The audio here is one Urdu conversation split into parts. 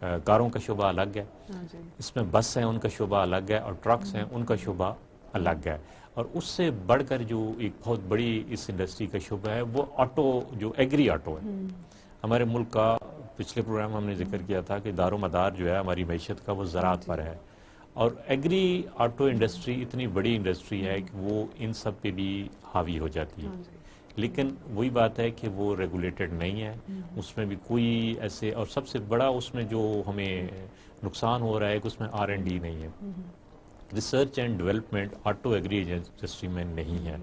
کاروں کا شعبہ الگ ہے، جی اس میں بس ہیں ان کا شعبہ الگ ہے، اور ٹرکس ہیں ان کا شعبہ الگ ہے. اور اس سے بڑھ کر جو ایک بہت بڑی اس انڈسٹری کا شعبہ ہے وہ آٹو، جو ایگری آٹو ہے. ہمارے ملک کا پچھلے پروگرام ہم نے ذکر کیا تھا کہ دار و مدار جو ہے ہماری معیشت کا وہ زراعت پر ہے، اور ایگری آٹو انڈسٹری اتنی بڑی انڈسٹری ہے کہ وہ ان سب پہ بھی حاوی ہو جاتی ہے. لیکن وہی بات ہے کہ وہ ریگولیٹڈ نہیں ہے، اس میں بھی کوئی ایسے، اور سب سے بڑا اس میں جو ہمیں نقصان ہو رہا ہے کہ اس میں R&D نہیں ہے، research and development auto agri industry میں نہیں ہے.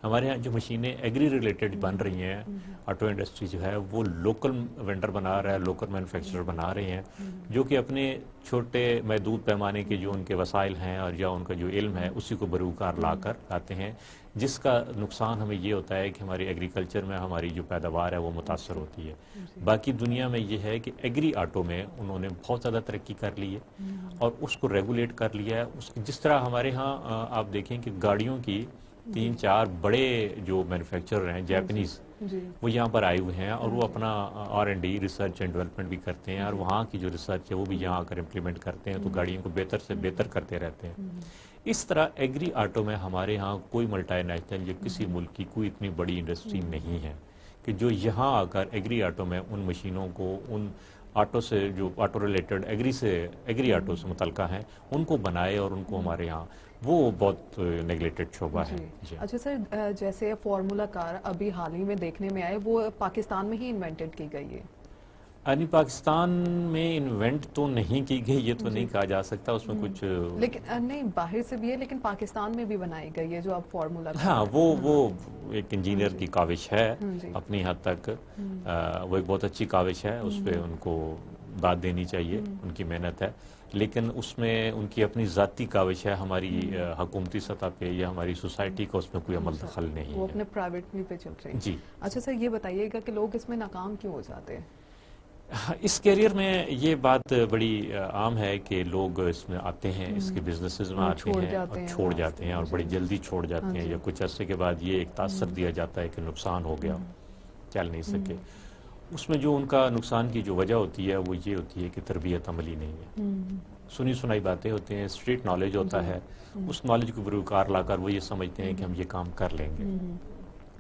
ہمارے ہاں جو مشینیں ایگری ریلیٹڈ بن رہی ہیں، آٹو انڈسٹری جو ہے وہ لوکل وینڈر بنا رہا ہے، لوکل مینوفیکچرر بنا رہے ہیں، جو کہ اپنے چھوٹے محدود پیمانے کے جو ان کے وسائل ہیں اور یا ان کا جو علم ہے اسی کو بروکار لا کر لاتے ہیں، جس کا نقصان ہمیں یہ ہوتا ہے کہ ہماری ایگریکلچر میں ہماری جو پیداوار ہے وہ متاثر ہوتی ہے. باقی دنیا میں یہ ہے کہ ایگری آٹو میں انہوں نے بہت زیادہ ترقی کر لی ہے اور اس کو ریگولیٹ کر لیا ہے. جس طرح ہمارے ہاں آپ دیکھیں کہ گاڑیوں کی 3-4 بڑے جو مینوفیکچرر ہیں جیپنیز، وہ یہاں پر آئے ہوئے ہیں اور وہ اپنا R&D ریسرچ اینڈ ڈیولپمنٹ بھی کرتے ہیں، اور وہاں کی جو ریسرچ ہے وہ بھی یہاں آ کر امپلیمنٹ کرتے ہیں، تو گاڑیوں کو بہتر سے بہتر کرتے رہتے ہیں. اس طرح ایگری آٹو میں ہمارے ہاں کوئی ملٹی نیشنل یا کسی ملک کی کوئی اتنی بڑی انڈسٹری نہیں ہے کہ جو یہاں آ کر ایگری آٹو میں ان مشینوں کو، ان آٹو سے جو آٹو ریلیٹڈ ایگری آٹو سے متعلقہ ہیں ان کو بنائے اور ان کو ہمارے ہاں، وہ بہت نیگلیکٹڈ شعبہ ہے. اچھا سر، جیسے فارمولا کار ابھی حال ہی میں دیکھنے میں آئے، وہ پاکستان میں ہی انوینٹڈ کی گئی ہے. یعنی پاکستان میں انوینٹ تو نہیں کی گئی، یہ تو نہیں کہا جا سکتا، اس میں کچھ لیکن نہیں، باہر سے بھی ہے لیکن پاکستان میں بھی بنائی گئی ہے جو اب فارمولا کار. ہاں وہ ایک انجینئر کی کاوش ہے اپنی حد تک، وہ ایک بہت اچھی کاوش ہے، اس پہ ان کو داد دینی چاہیے، ان کی محنت ہے. لیکن اس میں ان کی اپنی ذاتی کاوش ہے، ہماری حکومتی سطح پہ یا ہماری سوسائٹی کا اس میں کوئی عمل دخل نہیں ہے. وہ اپنے پرائیویٹلی پہ چل رہی ہے. جی. اچھا سر، یہ بتائیے گا کہ لوگ اس میں ناکام کیوں ہو جاتے ہیں؟ اس کیریئر میں یہ بات بڑی عام ہے کہ لوگ اس میں آتے ہیں، اس کے بزنسز میں آتے ہیں اور چھوڑ جاتے ہیں، اور بڑی جلدی چھوڑ جاتے ہیں، یا کچھ عرصے کے بعد یہ ایک تاثر دیا جاتا ہے کہ نقصان ہو گیا، چل نہیں سکے. اس میں جو ان کا نقصان کی جو وجہ ہوتی ہے وہ یہ ہوتی ہے کہ تربیت عملی نہیں ہے، سنی سنائی باتیں ہوتی ہیں، اسٹریٹ نالج ہوتا ہے، اس نالج کو بروکار لا کر وہ یہ سمجھتے ہیں کہ ہم یہ کام کر لیں گے،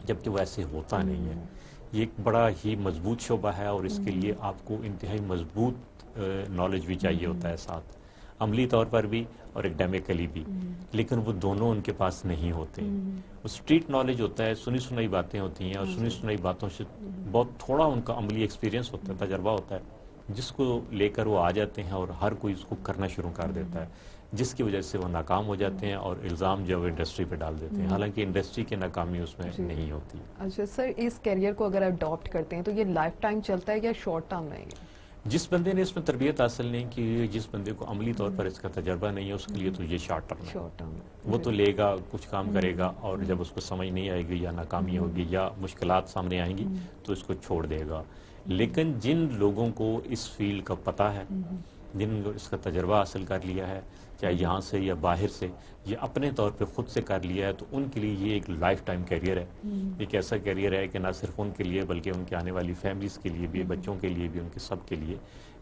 جبکہ وہ ایسے ہوتا نہیں ہے. یہ ایک بڑا ہی مضبوط شعبہ ہے اور اس کے لیے آپ کو انتہائی مضبوط نالج بھی چاہیے ہوتا ہے ساتھ، عملی طور پر بھی اور اکیڈیمکلی بھی، لیکن وہ دونوں ان کے پاس نہیں ہوتے. وہ اسٹریٹ نالج ہوتا ہے، سنی سنائی باتیں ہوتی ہیں، اور سنی سنائی باتوں سے بہت تھوڑا ان کا عملی ایکسپیرینس ہوتا ہے، تجربہ ہوتا ہے، جس کو لے کر وہ آ جاتے ہیں اور ہر کوئی اس کو کرنا شروع کر دیتا ہے، جس کی وجہ سے وہ ناکام ہو جاتے ہیں اور الزام جو انڈسٹری پہ ڈال دیتے ہیں، حالانکہ انڈسٹری کی ناکامی اس میں نہیں ہوتی. اچھا سر، اس کیریئر کو اگر اڈاپٹ کرتے ہیں تو یہ لائف ٹائم چلتا ہے یا شارٹ ٹرم رہے گا؟ جس بندے نے اس میں تربیت حاصل نہیں کی، جس بندے کو عملی طور پر اس کا تجربہ نہیں ہے، اس کے لیے تو یہ شارٹ ٹرم ہے. وہ تو لے گا، کچھ کام کرے گا، اور جب اس کو سمجھ نہیں آئے گی یا ناکامی ہوگی یا مشکلات سامنے آئیں گی تو اس کو چھوڑ دے گا. لیکن جن لوگوں کو اس فیلڈ کا پتہ ہے، جن کو اس کا تجربہ حاصل کر لیا ہے، چاہے یہاں سے یا باہر سے، یہ اپنے طور پہ خود سے کر لیا ہے، تو ان کے لیے یہ ایک لائف ٹائم کیریئر ہے. ایک ایسا کیریئر ہے کہ نہ صرف ان کے لیے بلکہ ان کے آنے والی فیملیز کے لیے بھی، بچوں کے لیے بھی، ان کے سب کے لیے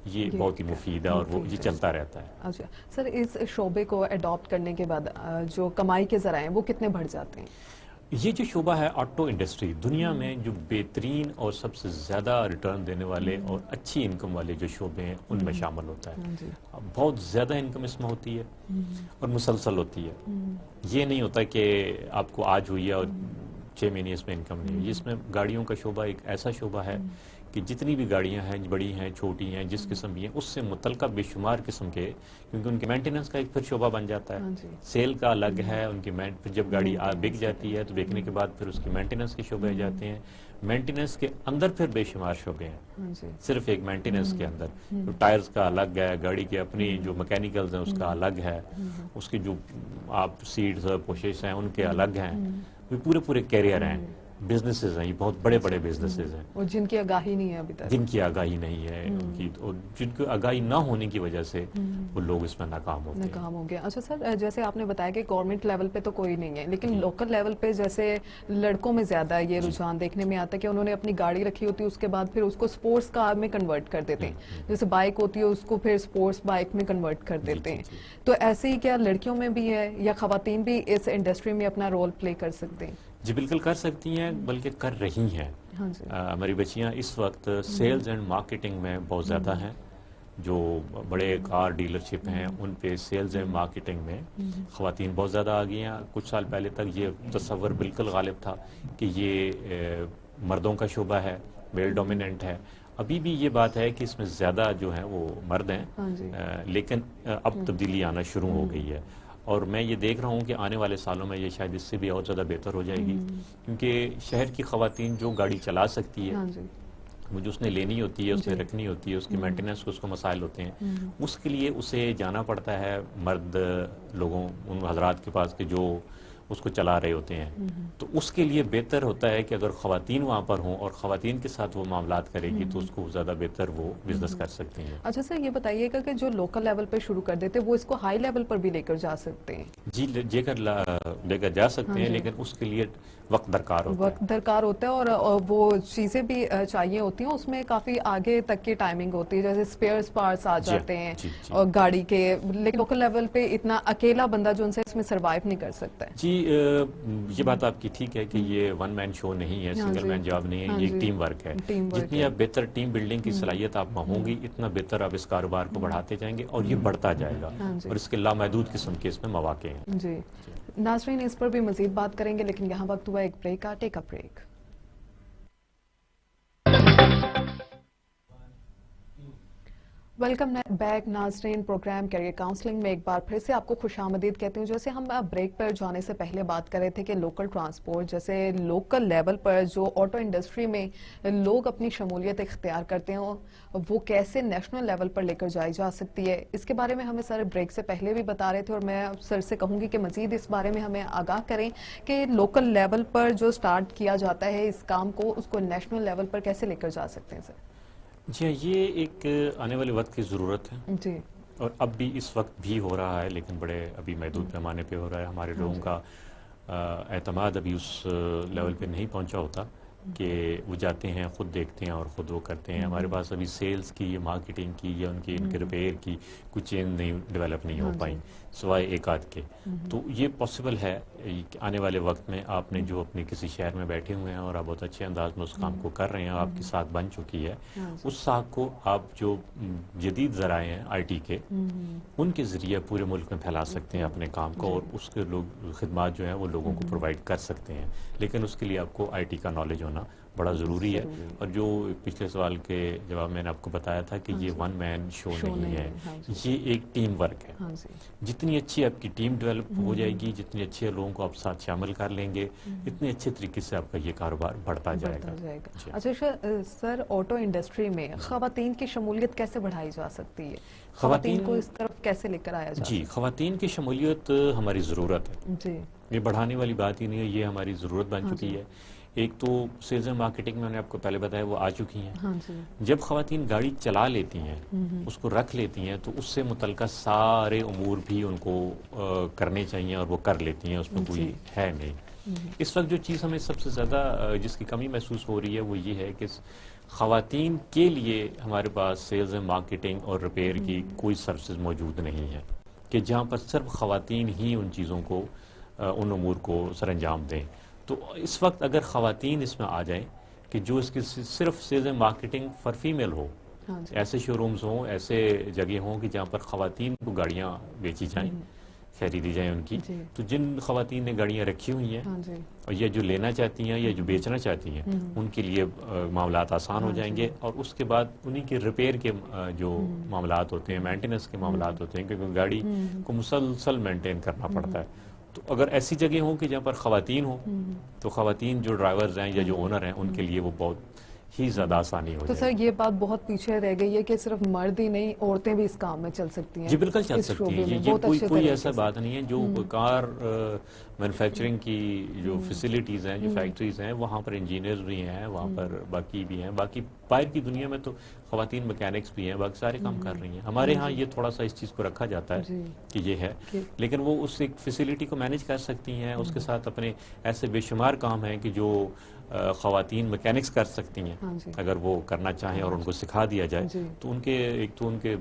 یہ بہت ہی مفید ہے اور وہ یہ چلتا رہتا ہے. اچھا سر، اس شعبے کو اڈاپٹ کرنے کے بعد جو کمائی کے ذرائع ہیں وہ کتنے بڑھ جاتے ہیں؟ یہ جو شعبہ ہے آٹو انڈسٹری، دنیا میں جو بہترین اور سب سے زیادہ ریٹرن دینے والے اور اچھی انکم والے جو شعبے ہیں ان میں شامل ہوتا ہے. بہت زیادہ انکم اس میں ہوتی ہے اور مسلسل ہوتی ہے. یہ نہیں ہوتا کہ آپ کو آج ہوئی ہے اور 6 مہینے اس میں انکم نہیں ہوئی. اس میں گاڑیوں کا شعبہ ایک ایسا شعبہ ہے کہ جتنی بھی گاڑیاں ہیں، بڑی ہیں، چھوٹی ہیں، جس قسم کی ہیں، اس سے متعلقہ بے شمار قسم کے، کیونکہ ان کے مینٹیننس کا ایک پھر شعبہ بن جاتا ہے، سیل کا الگ ہے، ان کی پھر جب گاڑی بک جاتی ہے تو بیکنے کے بعد پھر اس کی مینٹیننس کے شعبے جاتے ہیں. مینٹیننس کے اندر پھر بے شمار شعبے ہیں، صرف ایک مینٹیننس کے اندر ٹائرز کا الگ ہے، گاڑی کی اپنی جو میکینیکلز ہیں اس کا الگ ہے، اس کی جو آپ سیٹس اور پوشش ہیں ان کے الگ ہیں، پورے کیریئر ہیں. بزنسز ہیں، یہ بہت بڑے بڑے بزنسز ہیں، اور جن کی آگاہی نہیں ہے ابھی تک، جن کی آگاہی نہیں ہے ان کی، اور جن کی آگاہی نہ ہونے کی وجہ سے وہ لوگ اس میں ناکام ہوتے ہیں۔ ناکام ہو گیا۔ اچھا سر، جیسے آپ نے بتایا کہ گورنمنٹ لیول پہ تو کوئی نہیں ہے، لیکن لوکل لیول پہ جیسے لڑکوں میں زیادہ یہ رجحان دیکھنے میں آتا ہے کہ انہوں نے اپنی گاڑی رکھی ہوتی ہے، اس کے بعد پھر اس کو سپورٹس کار میں کنورٹ کر دیتے ہیں، جیسے بائک ہوتی ہے اس کو پھر سپورٹس بائک میں کنورٹ کر دیتے ہیں، تو ایسے ہی کیا لڑکیوں میں بھی ہے یا خواتین بھی اس انڈسٹری میں اپنا رول پلے کر سکتے ہیں؟ جی بالکل کر سکتی ہیں، بلکہ کر رہی ہیں۔ ہماری بچیاں اس وقت سیلز اینڈ مارکیٹنگ میں بہت زیادہ ہیں، جو بڑے کار ڈیلرشپ ہیں ان پہ سیلز اینڈ مارکیٹنگ میں خواتین بہت زیادہ آ گئی ہیں۔ کچھ سال پہلے تک یہ تصور بالکل غالب تھا کہ یہ مردوں کا شعبہ ہے، میل ڈومیننٹ ہے۔ ابھی بھی یہ بات ہے کہ اس میں زیادہ جو ہیں وہ مرد ہیں، لیکن اب تبدیلی آنا شروع ہو گئی ہے، اور میں یہ دیکھ رہا ہوں کہ آنے والے سالوں میں یہ شاید اس سے بھی اور زیادہ بہتر ہو جائے گی، کیونکہ شہر کی خواتین جو گاڑی چلا سکتی ہے، وہ جو اس نے لینی ہوتی ہے، اس نے رکھنی ہوتی ہے، اس کی مینٹیننس کو اس کو مسائل ہوتے ہیں، اس کے لیے اسے جانا پڑتا ہے مرد لوگوں، ان حضرات کے پاس کہ جو اس کو چلا رہے ہوتے ہیں، تو اس کے لیے بہتر ہوتا ہے کہ اگر خواتین وہاں پر ہوں اور خواتین کے ساتھ وہ معاملات کرے گی تو اس کو زیادہ بہتر وہ بزنس کر سکتی ہیں۔ اچھا سر، یہ بتائیے گا کہ جو لوکل لیول پہ شروع کر دیتے وہ اس کو ہائی لیول پر بھی لے کر جا سکتے ہیں؟ جی لے کر جا سکتے ہیں، لیکن اس کے لیے وقت درکار ہوتا ہے، وقت درکار ہوتا ہے، اور وہ چیزیں بھی چاہیے ہوتی ہیں، اس میں کافی آگے تک کی ٹائمنگ ہوتی ہے، جیسے سپیئرز پارٹس آ جاتے ہیں اور گاڑی کے، لیکن لوکل لیول پہ اتنا اکیلا بندہ جو ان سے اس میں سروائیو نہیں کر سکتا ہے۔ جی یہ بات آپ کی ٹھیک ہے کہ یہ ون مین شو نہیں ہے، سنگل مین جاب نہیں ہے، یہ ایک ٹیم ورک ہے۔ جتنی آپ بہتر ٹیم بلڈنگ کی صلاحیت آپ میں ہوں گی، اتنا بہتر آپ اس کاروبار کو بڑھاتے جائیں گے اور یہ بڑھتا جائے گا، اور اس کے لامحدود قسم کے اس میں مواقع ہیں۔ جی ناظرین، اس پر بھی مزید بات کریں گے، لیکن یہاں وقت ہوا ایک بریک کا، ٹیک اے بریک۔ ویلکم بیک ناظرین، پروگرام کیریئر کاؤنسلنگ میں ایک بار پھر سے آپ کو خوش آمدید کہتی ہوں۔ جیسے ہم بریک پر جانے سے پہلے بات کر رہے تھے کہ لوکل ٹرانسپورٹ، جیسے لوکل لیول پر جو آٹو انڈسٹری میں لوگ اپنی شمولیت اختیار کرتے ہیں وہ کیسے نیشنل لیول پر لے کر جائی جا سکتی ہے، اس کے بارے میں ہمیں سر بریک سے پہلے بھی بتا رہے تھے، اور میں سر سے کہوں گی کہ مزید اس بارے میں ہمیں آگاہ کریں کہ لوکل لیول پر جو سٹارٹ کیا جاتا ہے اس کام کو، اس کو نیشنل لیول پر کیسے لے کر جا سکتے ہیں سر؟ جی یہ ایک آنے والے وقت کی ضرورت ہے، جی، اور اب بھی اس وقت بھی ہو رہا ہے، لیکن بڑے ابھی محدود پیمانے پہ ہو رہا ہے۔ ہمارے لوگوں کا اعتماد ابھی اس لیول پہ نہیں پہنچا ہوتا کہ وہ جاتے ہیں، خود دیکھتے ہیں اور خود وہ کرتے ہیں۔ ہمارے پاس ابھی سیلز کی، مارکیٹنگ کی یا ان کے ریپیئر کی کچھ چین نہیں ڈیولپ نہیں ہو پائیں، سوائے ایک آدھ کے۔ تو یہ پاسبل ہے کہ آنے والے وقت میں آپ نے جو اپنے کسی شہر میں بیٹھے ہوئے ہیں اور آپ بہت اچھے انداز میں اس کام کو کر رہے ہیں، آپ کی ساکھ بن چکی ہے، اس ساکھ کو آپ جو جدید ذرائع ہیں آئی ٹی کے، ان کے ذریعے پورے ملک میں پھیلا سکتے ہیں اپنے کام کو، اور اس کے لوگ خدمات جو ہیں وہ لوگوں کو پرووائڈ کر سکتے ہیں، لیکن اس کے لیے آپ کو آئی ٹی کا نالج ہونا بڑا ضروری ہے۔ اور جو پچھلے سوال کے جواب میں نے آپ کو بتایا تھا کہ یہ ون مین شو نہیں ہے، یہ ایک ٹیم ورک ہے۔ جتنی اچھی آپ کی ٹیم ڈیولپ ہو جائے گی، جتنے اچھے لوگوں کو آپ ساتھ شامل کر لیں گے، اتنے اچھے طریقے سے آپ کا یہ کاروبار بڑھتا جائے گا۔ اچھا سر، آٹو انڈسٹری میں خواتین کی شمولیت کیسے بڑھائی جا سکتی ہے؟ خواتین کو اس طرف کیسے لے کر آیا جا سکتا ہے؟ جی خواتین کی شمولیت ہماری ضرورت ہے، جی، یہ بڑھانے والی بات ہی نہیں ہے، یہ ہماری ضرورت بن چکی ہے۔ ایک تو سیلز اینڈ مارکیٹنگ میں نے آپ کو پہلے بتایا وہ آ چکی ہیں۔ جب خواتین گاڑی چلا لیتی ہیں، اس کو رکھ لیتی ہیں، تو اس سے متعلقہ سارے امور بھی ان کو کرنے چاہیے اور وہ کر لیتی ہیں، اس میں کوئی ہے نہیں۔ اس وقت جو چیز ہمیں سب سے زیادہ جس کی کمی محسوس ہو رہی ہے وہ یہ ہے کہ خواتین کے لیے ہمارے پاس سیلز اینڈ مارکیٹنگ اور ریپیئر کی کوئی سروسز موجود نہیں ہے، کہ جہاں پر صرف خواتین ہی ان چیزوں کو، ان امور کو سر انجام دیں۔ تو اس وقت اگر خواتین اس میں آ جائیں کہ جو اس کی صرف sales and marketing for female ہو، ایسے شو رومز ہوں، ایسے جگہ ہوں کہ جہاں پر خواتین کو گاڑیاں بیچی جائیں، خریدی جائیں ان کی، تو جن خواتین نے گاڑیاں رکھی ہوئی ہیں اور یہ جو لینا چاہتی ہیں یا جو بیچنا چاہتی ہیں، ان کے لیے معاملات آسان ہو جائیں گے، اور اس کے بعد انہی کے ریپیئر کے جو معاملات ہوتے ہیں، مینٹیننس کے معاملات ہوتے ہیں، کیونکہ گاڑی کو مسلسل مینٹین کرنا پڑتا ہے۔ تو اگر ایسی جگہ ہوں کہ جہاں پر خواتین ہوں، تو خواتین جو ڈرائیورز ہیں یا جو اونر ہیں، ان کے لیے وہ بہت ہی زیادہ آسانی ہو تو جائے. سر یہ بات بہت پیچھے رہ گئی ہے کہ صرف مرد ہی نہیں عورتیں بھی اس کام میں چل سکتی ہیں. جی بالکل چل سکتی ہیں. یہ کوئی ایسا بات نہیں ہے. جو کار مینوفیکچرنگ کی جو فیسلٹیز ہیں، جو فیکٹریز ہیں، وہاں پر انجینئرز بھی ہیں، وہاں پر باقی بھی ہیں. باقی باہر کی دنیا میں تو خواتین میکینکس بھی ہیں، باقی سارے کام کر رہی ہیں. ہمارے ہاں یہ تھوڑا سا اس چیز کو رکھا جاتا ہے کہ یہ ہے، لیکن وہ اس ایک فیسلٹی کو مینیج کر سکتی ہیں. اس کے ساتھ اپنے ایسے بے شمار کام ہیں کہ جو خواتین میکینکس کر سکتی ہیں اگر وہ کرنا چاہیں اور ان کو سکھا دیا جائے تو ان کے ایک تو ان کے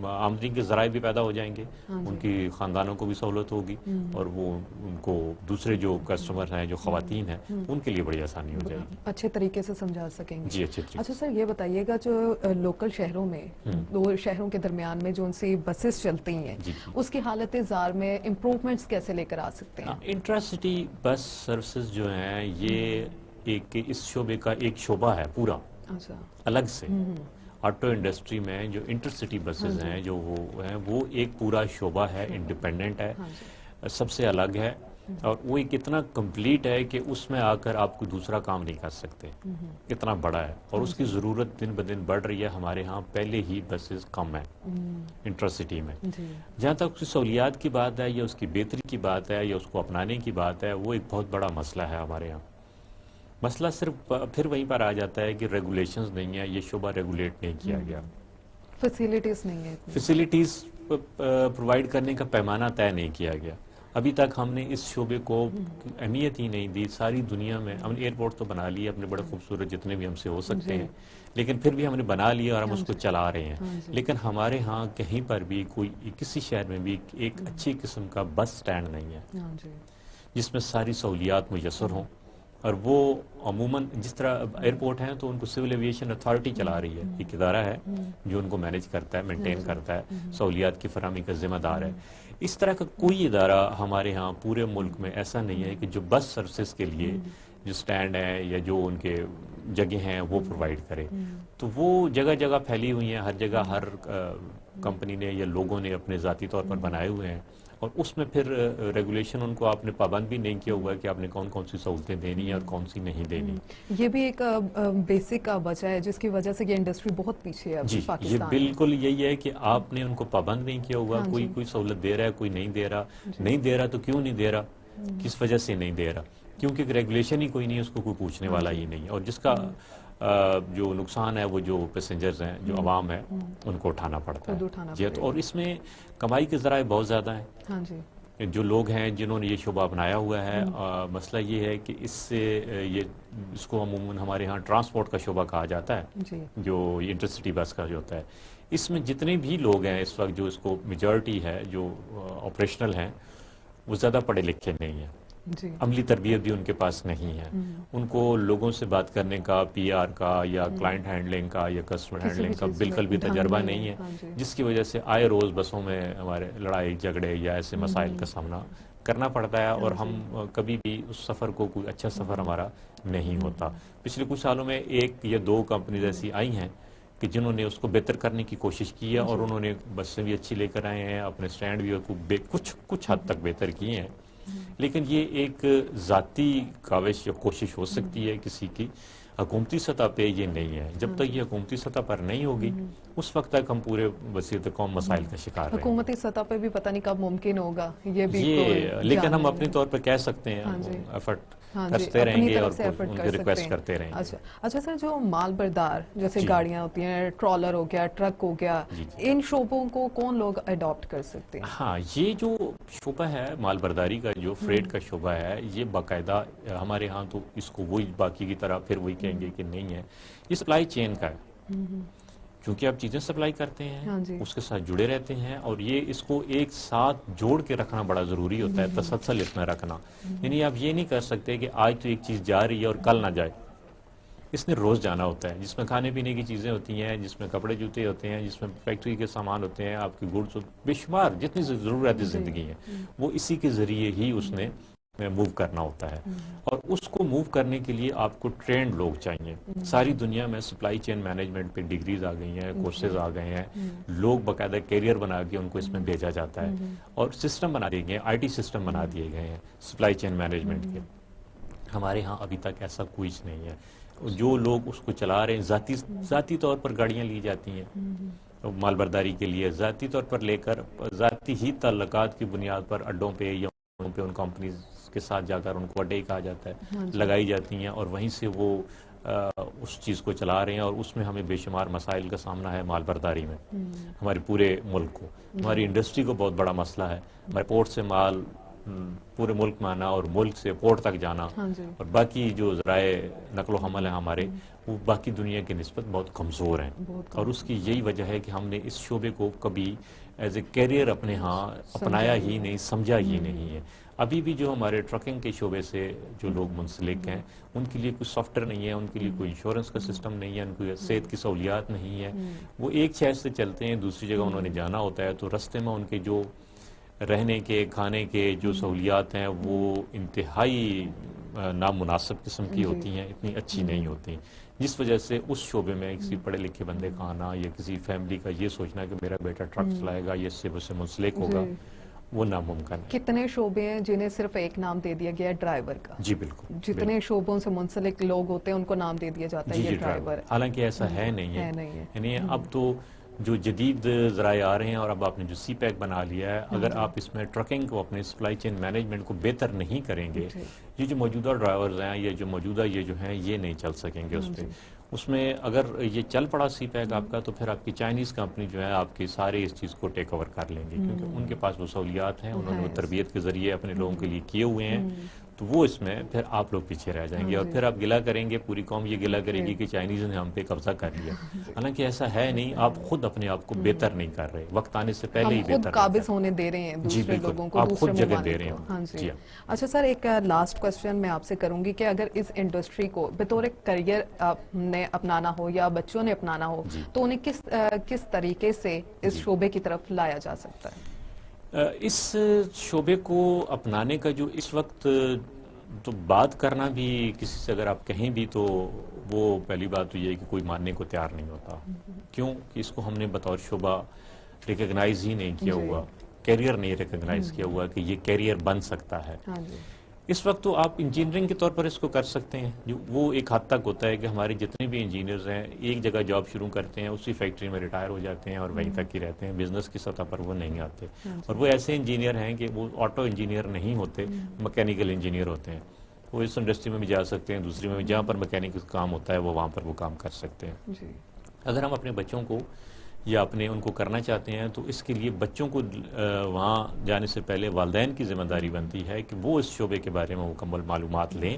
آمدنی کے ذرائع بھی پیدا ہو جائیں گے، ان کی خاندانوں کو بھی سہولت ہوگی، اور وہ ان کو دوسرے جو کسٹمر ہیں، جو خواتین ہیں، ان کے لیے بڑی آسانی ہو جائے گی. اچھے طریقے سے سمجھا سکیں گے. جی اچھے طریقے. اچھا سر یہ بتائیے گا جو لوکل شہروں میں دو شہروں کے درمیان میں جو ان سی بسز چلتی ہیں اس کی حالت زار میں امپروومنٹس کیسے لے کر آ سکتے ہیں؟ انٹرسٹی بس سروسز جو ہیں یہ ایک اس شعبے کا ایک شعبہ ہے پورا الگ سے. آٹو انڈسٹری میں جو انٹرسٹی بسز ہیں جو وہ ہیں وہ ایک پورا شعبہ ہے، انڈیپینڈنٹ ہے، سب سے الگ ہے، اور وہ ایک اتنا کمپلیٹ ہے کہ اس میں آ کر آپ کوئی دوسرا کام نہیں کر سکتے. اتنا بڑا ہے اور اس کی ضرورت دن بدن بڑھ رہی ہے. ہمارے ہاں پہلے ہی بسز کم ہیں انٹرسٹی میں. جہاں تک اس کی سہولیات کی بات ہے یا اس کی بہتری کی بات ہے یا اس کو اپنانے کی بات ہے، وہ ایک بہت بڑا مسئلہ ہے ہمارے یہاں. مسئلہ صرف پھر وہیں پر آ جاتا ہے کہ ریگولیشنز نہیں ہیں، یہ شعبہ ریگولیٹ نہیں کیا گیا، فیسیلیٹیز نہیں ہیں، فیسیلیٹیز پرووائڈ کرنے کا پیمانہ طے نہیں کیا گیا. ابھی تک ہم نے اس شعبے کو اہمیت ہی نہیں دی. ساری دنیا میں ہم نے ایئرپورٹ تو بنا لیے اپنے بڑے خوبصورت جتنے بھی ہم سے ہو سکتے ہیں، لیکن پھر بھی ہم نے بنا لیا اور ہم اس کو چلا رہے ہیں. لیکن ہمارے ہاں کہیں پر بھی کسی شہر میں بھی ایک اچھی قسم کا بس سٹینڈ نہیں ہے جس میں ساری سہولیات میسر ہوں. اور وہ عموماً جس طرح ایئرپورٹ ہیں تو ان کو سول ایویشن اتھارٹی چلا رہی ہے، ایک ادارہ ہے جو ان کو مینیج کرتا ہے، مینٹین کرتا ہے، سہولیات کی فراہمی کا ذمہ دار ہے. اس طرح کا کوئی ادارہ ہمارے ہاں پورے ملک میں ایسا نہیں ہے کہ جو بس سروسز کے لیے جو سٹینڈ ہیں یا جو ان کے جگہ ہیں وہ پرووائڈ کرے. تو وہ جگہ جگہ پھیلی ہوئی ہیں، ہر جگہ ہر کمپنی نے یا لوگوں نے اپنے ذاتی طور پر بنائے ہوئے ہیں، اور اس میں پھر ریگولیشن ان کو آپ نے پابند بھی نہیں کیا ہوا ہے کہ آپ نے کون کون سی سہولتیں دینی ہیں اور کون سی نہیں دینی. یہ بھی ایک بیسک وجہ ہے جس کی وجہ سے یہ انڈسٹری بہت پیچھے ہے جی. یہ بالکل یہی ہے کہ آپ نے ان کو پابند نہیں کیا ہوا. کوئی سہولت دے رہا ہے، کوئی نہیں دے رہا. نہیں دے رہا تو کیوں نہیں دے رہا، کس وجہ سے نہیں دے رہا، کیونکہ ریگولیشن ہی کوئی نہیں ہے، اس کو کوئی پوچھنے والا ہی نہیں ہے، اور جس کا جو نقصان ہے وہ جو پیسنجرز ہیں، جو عوام ہے، ان کو اٹھانا پڑتا ہے. اور اس میں کمائی کے ذرائع بہت زیادہ ہیں. جو لوگ ہیں جنہوں نے یہ شعبہ اپنایا ہوا ہے، مسئلہ یہ ہے کہ اس کو عموماً ہمارے ہاں ٹرانسپورٹ کا شعبہ کہا جاتا ہے، جو انٹرسٹی بس کا جو ہوتا ہے. اس میں جتنے بھی لوگ ہیں اس وقت جو اس کو میجورٹی ہے جو آپریشنل ہیں، وہ زیادہ پڑھے لکھے نہیں ہیں. عملی تربیت بھی ان کے پاس نہیں ہے. ان کو لوگوں سے بات کرنے کا، پی آر کا یا کلائنٹ ہینڈلنگ کا یا کسٹمر ہینڈلنگ کا بالکل بھی تجربہ نہیں ہے، جس کی وجہ سے آئے روز بسوں میں ہمارے لڑائی جھگڑے یا ایسے مسائل کا سامنا کرنا پڑتا ہے، اور ہم کبھی بھی اس سفر کو کوئی اچھا سفر ہمارا نہیں ہوتا. پچھلے کچھ سالوں میں ایک یا دو کمپنیز ایسی آئی ہیں کہ جنہوں نے اس کو بہتر کرنے کی کوشش کی ہے، اور انہوں نے بسیں بھی اچھی لے کر آئے ہیں، اپنے سٹینڈ بھی کچھ حد تک بہتر کیے ہیں. لیکن یہ ایک ذاتی کاوش یا کوشش ہو سکتی ہے کسی کی. حکومتی سطح پہ یہ نہیں ہے. جب تک یہ حکومتی سطح پر نہیں ہوگی اس وقت تک ہم پورے وسیع قوم مسائل کا شکار رہیں گے. حکومتی سطح پہ بھی پتہ نہیں کب ممکن ہوگا یہ بھی، لیکن ہم اپنے طور پر کہہ سکتے ہیں، ایفرٹ کرتے رہیں گے اور ان کے ریکویسٹ کرتے رہیں گے. اچھا سر، جو مال بردار جیسے گاڑیاں ہوتی ہیں، ٹرالر ہو گیا، ٹرک ہو گیا، ان شعبوں کو کون لوگ اڈاپٹ کر سکتے ہیں؟ ہاں، یہ جو شعبہ ہے مال برداری کا، جو فریٹ کا شعبہ ہے، یہ باقاعدہ ہمارے ہاں تو اس کو وہی باقی کی طرح پھر وہی کہیں گے کہ نہیں ہے، یہ سپلائی چین کا ہے. چونکہ آپ چیزیں سپلائی کرتے ہیں، اس کے ساتھ جڑے رہتے ہیں، اور یہ اس کو ایک ساتھ جوڑ کے رکھنا بڑا ضروری ہوتا ہے، تسلسل اس میں رکھنا. یعنی آپ یہ نہیں کر سکتے کہ آج تو ایک چیز جا رہی ہے اور کل نہ جائے. اس نے روز جانا ہوتا ہے، جس میں کھانے پینے کی چیزیں ہوتی ہیں، جس میں کپڑے جوتے ہوتے ہیں، جس میں فیکٹری کے سامان ہوتے ہیں، آپ کی گڈس، بے شمار جتنی ضرورت زندگی ہے وہ اسی کے ذریعے ہی اس نے موو کرنا ہوتا ہے. اور اس کو موو کرنے کے لیے آپ کو ٹرینڈ لوگ چاہیے. ساری دنیا میں سپلائی چین مینجمنٹ پہ ڈگریز آ گئی ہیں، کورسز آ گئے ہیں، لوگ باقاعدہ کیریئر بنا کے ان کو اس میں بھیجا جاتا ہے، اور سسٹم بنا دیے گئے ہیں، IT سسٹم بنا دیے گئے ہیں سپلائی چین مینجمنٹ کے. ہمارے ہاں ابھی تک ایسا کچھ نہیں ہے. جو لوگ اس کو چلا رہے ہیں ذاتی طور پر گاڑیاں لی جاتی ہیں مال برداری کے لیے، ذاتی طور پر لے کر ذاتی ہی تعلقات کی بنیاد پر اڈوں پہ یا پہ ان کمپنیز کے ساتھ جا کر ان کو اڈے کہا جاتا ہے لگائی جاتی ہیں، اور وہیں سے وہ اس چیز کو چلا رہے ہیں، اور اس میں ہمیں بے شمار مسائل کا سامنا ہے مال برداری میں ہمارے پورے ملک کو، ہماری انڈسٹری کو بہت بڑا مسئلہ ہے، ہمارے پورٹ سے مال پورے ملک میں آنا اور ملک سے پورٹ تک جانا، اور باقی جو ذرائع نقل و حمل ہیں ہمارے وہ باقی دنیا کی نسبت بہت کمزور ہیں، اور اس کی یہی وجہ ہے کہ ہم نے اس شعبے کو کبھی ایز اے کیریئر اپنے ہاں اپنایا ہی نہیں، سمجھا ہی نہیں ہے۔ ابھی بھی جو ہمارے ٹرکنگ کے شعبے سے جو لوگ منسلک ہیں ان کے لیے کوئی سافٹ ویئر نہیں ہے، ان کے لیے کوئی انشورنس کا سسٹم نہیں ہے، ان کو صحت کی سہولیات نہیں ہے، وہ ایک شہر سے چلتے ہیں دوسری جگہ انہوں نے جانا ہوتا ہے، تو رستے میں ان کے جو رہنے کے کھانے کے جو سہولیات ہیں وہ انتہائی نامناسب قسم کی ہوتی ہیں، اتنی اچھی نہیں ہوتی، جس وجہ سے اس شعبے میں کسی پڑھے لکھے بندے کا آنا یا کسی فیملی کا یہ سوچنا کہ میرا بیٹا ٹرک چلائے گا، یہ اس سے منسلک ہوگا، وہ ناممکن ہے۔ کتنے شعبے ہیں جنہیں صرف ایک نام دے دیا گیا ہے ڈرائیور کا؟ جی بالکل، جتنے شعبوں سے منسلک لوگ ہوتے ہیں ان کو نام دے دیا جاتا ہے یہ ڈرائیور، حالانکہ ایسا ہے نہیں ہے، یعنی اب تو جو جدید ذرائع آ رہے ہیں اور اب آپ نے جو سی پیک بنا لیا ہے، اگر آپ اس میں ٹرکنگ کو اپنے سپلائی چین مینجمنٹ کو بہتر نہیں کریں گے، یہ جو موجودہ ڈرائیورز ہیں یا جو موجودہ یہ جو ہیں یہ نہیں چل سکیں گے اس پہ، اس میں اگر یہ چل پڑا سی پیک آپ کا تو پھر آپ کی چائنیز کمپنی جو ہے آپ کی سارے اس چیز کو ٹیک اوور کر لیں گے، کیونکہ ان کے پاس وہ سہولیات ہیں، انہوں نے وہ تربیت کے ذریعے اپنے لوگوں کے لیے کیے ہوئے ہیں، تو وہ اس میں پھر آپ لوگ پیچھے رہ جائیں گے، اور پھر آپ گلہ کریں گے، پوری قوم یہ گلہ کرے گی کہ چائنیز نے ہم پہ قبضہ کر لیا، حالانکہ ایسا ہے نہیں، آپ خود اپنے آپ کو بہتر نہیں کر رہے، وقت آنے سے پہلے ہی بہتر قابض ہونے دے رہے ہیں دوسرے لوگوں کو، آپ خود جگہ دے رہے ہیں۔ ہاں جی، اچھا سر، ایک لاسٹ کوسچن میں آپ سے کروں گی کہ اگر اس انڈسٹری کو بطور کریئر نے اپنانا ہو یا بچوں نے اپنانا ہو تو انہیں کس طریقے سے اس شعبے کی طرف لایا جا سکتا ہے؟ اس شعبے کو اپنانے کا جو اس وقت تو بات کرنا بھی کسی سے اگر آپ کہیں بھی تو وہ پہلی بات تو یہ ہے کہ کوئی ماننے کو تیار نہیں ہوتا، کیوں کہ اس کو ہم نے بطور شعبہ ریکگنائز ہی نہیں کیا ہوا، کیریئر نہیں ریکگنائز کیا ہوا کہ یہ کیریئر بن سکتا ہے۔ اس وقت تو آپ انجینئرنگ کے طور پر اس کو کر سکتے ہیں، جو وہ ایک حد تک ہوتا ہے کہ ہمارے جتنے بھی انجینئرز ہیں ایک جگہ جاب شروع کرتے ہیں، اسی فیکٹری میں ریٹائر ہو جاتے ہیں اور وہیں تک ہی رہتے ہیں، بزنس کی سطح پر وہ نہیں آتے، اور وہ ایسے انجینئر ہیں کہ وہ آٹو انجینئر نہیں ہوتے، مکینیکل انجینئر ہوتے ہیں، وہ اس انڈسٹری میں بھی جا سکتے ہیں، دوسری میں بھی جہاں پر مکینیکل کام ہوتا ہے وہ وہاں پر وہ کام کر سکتے ہیں۔ اگر ہم اپنے بچوں کو یا اپنے ان کو کرنا چاہتے ہیں تو اس کے لیے بچوں کو وہاں جانے سے پہلے والدین کی ذمہ داری بنتی ہے کہ وہ اس شعبے کے بارے میں مکمل معلومات لیں،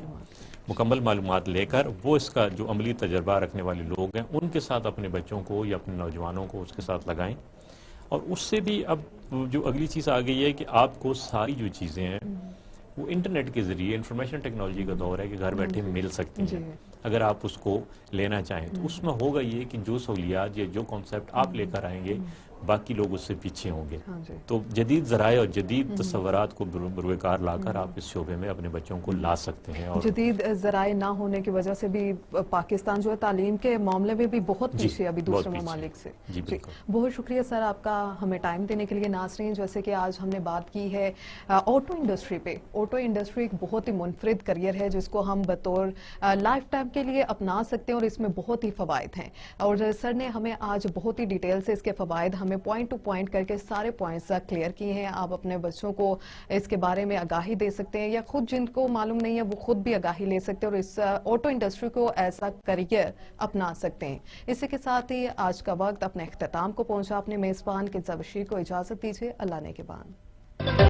مکمل معلومات لے کر وہ اس کا جو عملی تجربہ رکھنے والے لوگ ہیں ان کے ساتھ اپنے بچوں کو یا اپنے نوجوانوں کو اس کے ساتھ لگائیں، اور اس سے بھی اب جو اگلی چیز آ گئی ہے کہ آپ کو ساری جو چیزیں ہیں وہ انٹرنیٹ کے ذریعے، انفارمیشن ٹیکنالوجی کا دور ہے کہ گھر بیٹھے مل سکتی ہیں، اگر آپ اس کو لینا چاہیں تو اس میں ہوگا یہ کہ جو سہولیات یا جو کانسیپٹ آپ لے کر آئیں گے باقی لوگ اس سے پیچھے ہوں گے، تو جدید ذرائع اور جدید تصورات کو بروئے کار لا کر آپ اس شعبے میں اپنے بچوں کو لا سکتے ہیں۔ اور جدید ذرائع نہ ہونے کی وجہ سے بھی پاکستان جو ہے تعلیم کے معاملے میں بھی بہت پیچھے ابھی دوسرے ممالک سے۔ جی بہت شکریہ سر آپ کا ہمیں ٹائم دینے کے لیے۔ ناظرین، جیسے کہ آج ہم نے بات کی ہے آٹو انڈسٹری پہ، آٹو انڈسٹری ایک بہت ہی منفرد کریئر ہے جس کو ہم بطور لائف ٹائم کے لیے اپنا سکتے ہیں اور اس میں بہت ہی فوائد ہیں، اور سر نے ہمیں آج بہت ہی ڈیٹیل سے اس کے فوائد ہمیں پوائنٹ ٹو پوائنٹ کر کے سارے پوائنٹس کلیئر کیے ہیں۔ آپ اپنے بچوں کو اس کے بارے میں آگاہی دے سکتے ہیں، یا خود جن کو معلوم نہیں ہے وہ خود بھی آگاہی لے سکتے ہیں اور اس آٹو انڈسٹری کو ایسا کریئر اپنا سکتے ہیں۔ اسی کے ساتھ ہی آج کا وقت اپنے اختتام کو پہنچا۔ اپنے میزبان کنزا بشیر کو اجازت دیجیے، اللہ نے کے بان۔